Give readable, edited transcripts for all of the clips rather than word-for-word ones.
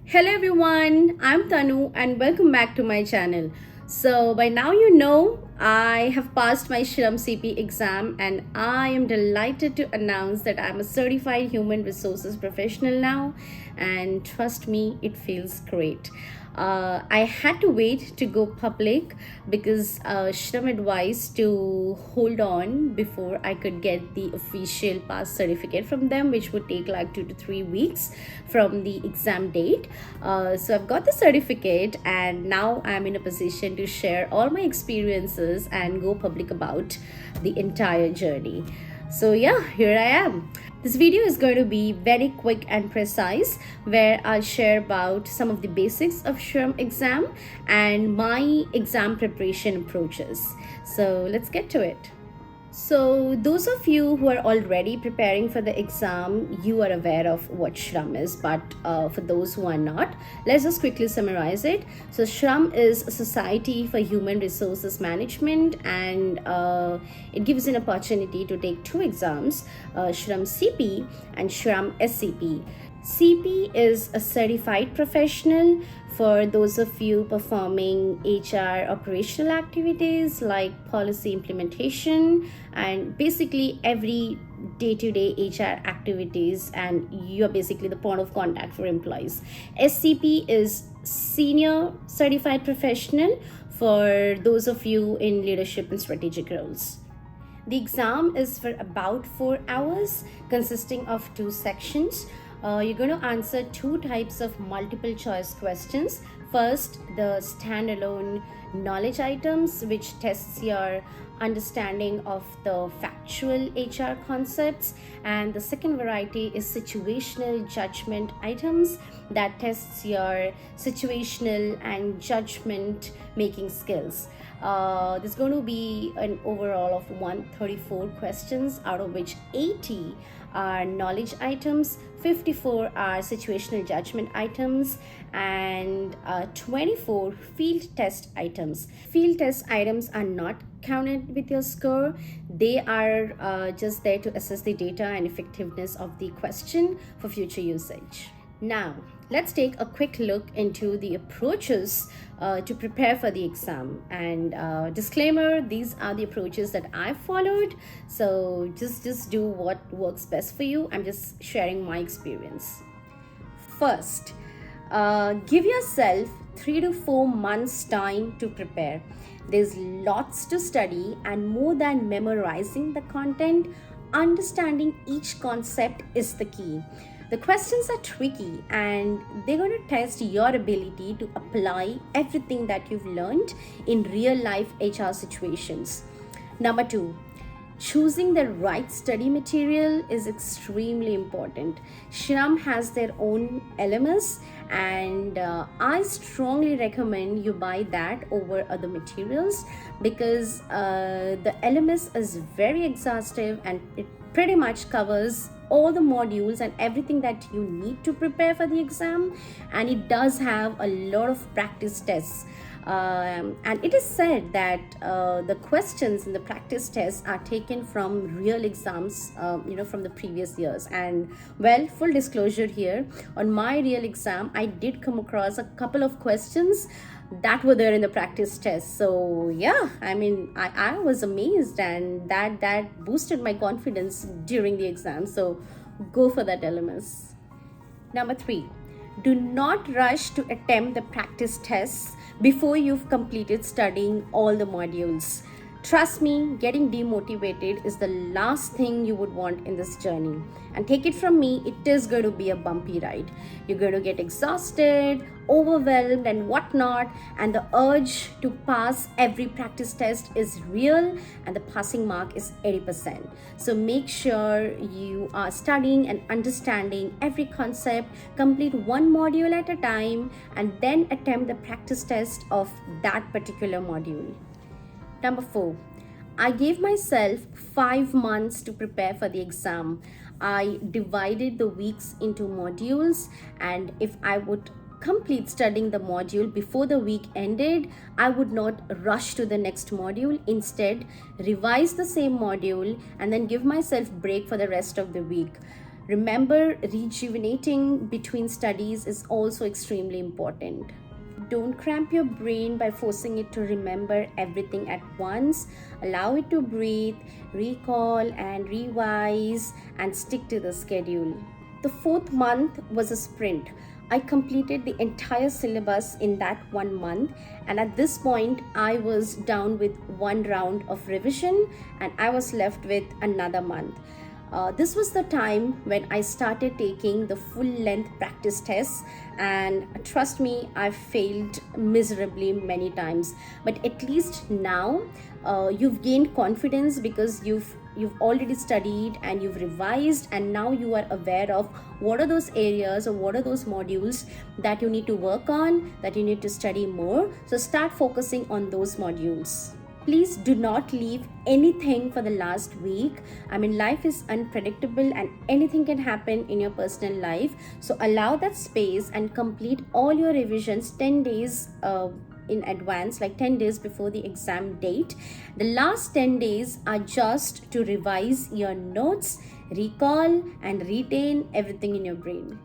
Hello everyone, I'm Tanu and welcome back to my channel. So by now you know I have passed my SHRM-CP exam and I am delighted to announce that I'm a certified human resources professional now, and trust me, it feels great. I had to wait to go public because SHRM advised to hold on before I could get the official pass certificate from them, which would take like 2 to 3 weeks from the exam date. So I've got the certificate and now I'm in a position to share all my experiences and go public about the entire journey. So yeah, here I am. This video is going to be very quick and precise, where I'll share about some of the basics of SHRM exam and my exam preparation approaches. So let's get to it. So, those of you who are already preparing for the exam, you are aware of what SHRM is, but for those who are not, let's just quickly summarize it. So, SHRM is a Society for Human Resources Management, and it gives an opportunity to take two exams, SHRM-CP and SHRM-SCP. CP is a certified professional for those of you performing HR operational activities like policy implementation and basically every day-to-day HR activities, and you're basically the point of contact for employees. SCP is senior certified professional for those of you in leadership and strategic roles. The exam is for about 4 hours, consisting of two sections. You're going to answer two types of multiple choice questions. First, the standalone knowledge items, which tests your understanding of the factual HR concepts, and the second variety is situational judgment items that tests your situational and judgment making skills. There's going to be an overall of 134 questions, out of which 80 are knowledge items, 54 are situational judgment items, and 24 field test items. Field test items are not counted with your score. They are just there to assess the data and effectiveness of the question for future usage. Now, let's take a quick look into the approaches to prepare for the exam. And disclaimer, these are the approaches that I followed. So just do what works best for you. I'm just sharing my experience. First, give yourself 3 to 4 months time to prepare. There's lots to study, and more than memorizing the content, understanding each concept is the key. The questions are tricky and they're going to test your ability to apply everything that you've learned in real life HR situations. Number two, choosing the right study material is extremely important. SHRM has their own LMS, and I strongly recommend you buy that over other materials because the LMS is very exhaustive and it pretty much covers all the modules and everything that you need to prepare for the exam, and it does have a lot of practice tests. And it is said that the questions in the practice tests are taken from real exams, from the previous years. And well, full disclosure here, on my real exam, I did come across a couple of questions that were there in the practice test. So yeah, I was amazed, and that boosted my confidence during the exam. So go for that LMS. Number three, do not rush to attempt the practice tests before you've completed studying all the modules. Trust me, getting demotivated is the last thing you would want in this journey. And take it from me, it is going to be a bumpy ride. You're going to get exhausted, overwhelmed, and whatnot. And the urge to pass every practice test is real, and the passing mark is 80%. So make sure you are studying and understanding every concept, complete one module at a time, and then attempt the practice test of that particular module. Number four, I gave myself 5 months to prepare for the exam. I divided the weeks into modules, and if I would complete studying the module before the week ended, I would not rush to the next module. Instead, revise the same module and then give myself break for the rest of the week. Remember, rejuvenating between studies is also extremely important. Don't cramp your brain by forcing it to remember everything at once. Allow it to breathe, recall, and revise, and stick to the schedule. The fourth month was a sprint. I completed the entire syllabus in that 1 month, and at this point, I was down with one round of revision and I was left with another month. This was the time when I started taking the full length practice tests, and trust me, I failed miserably many times. But at least now you've gained confidence because you've already studied and you've revised, and now you are aware of what are those areas or what are those modules that you need to work on, that you need to study more. So start focusing on those modules. Please do not leave anything for the last week. I mean, life is unpredictable and anything can happen in your personal life. So allow that space and complete all your revisions 10 days in advance, like 10 days before the exam date. The last 10 days are just to revise your notes, recall, and retain everything in your brain.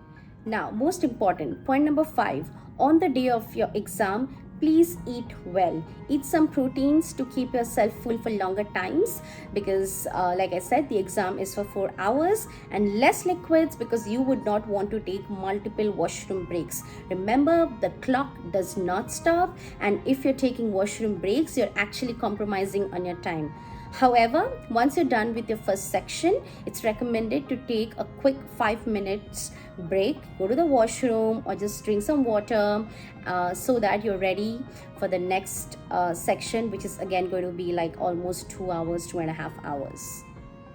Now, most important, point number 5, on the day of your exam, please eat well. Eat some proteins to keep yourself full for longer times, because like I said, the exam is for 4 hours, and less liquids because you would not want to take multiple washroom breaks. Remember, the clock does not stop, and if you're taking washroom breaks, you're actually compromising on your time. However, once you're done with your first section, it's recommended to take a quick 5 minutes break, go to the washroom or just drink some water so that you're ready for the next section, which is again going to be like almost 2 hours, 2.5 hours.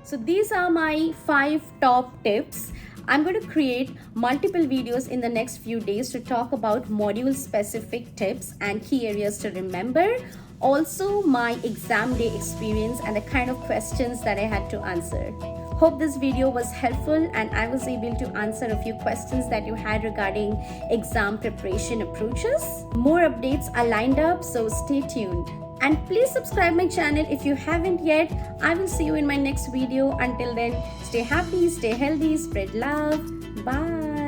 So these are my 5 top tips. I'm going to create multiple videos in the next few days to talk about module specific tips and key areas to remember. Also, my exam day experience and the kind of questions that I had to answer. Hope this video was helpful and I was able to answer a few questions that you had regarding exam preparation approaches. More updates are lined up, so stay tuned. And please subscribe my channel if you haven't yet. I will see you in my next video. Until then, stay happy, stay healthy, spread love. Bye.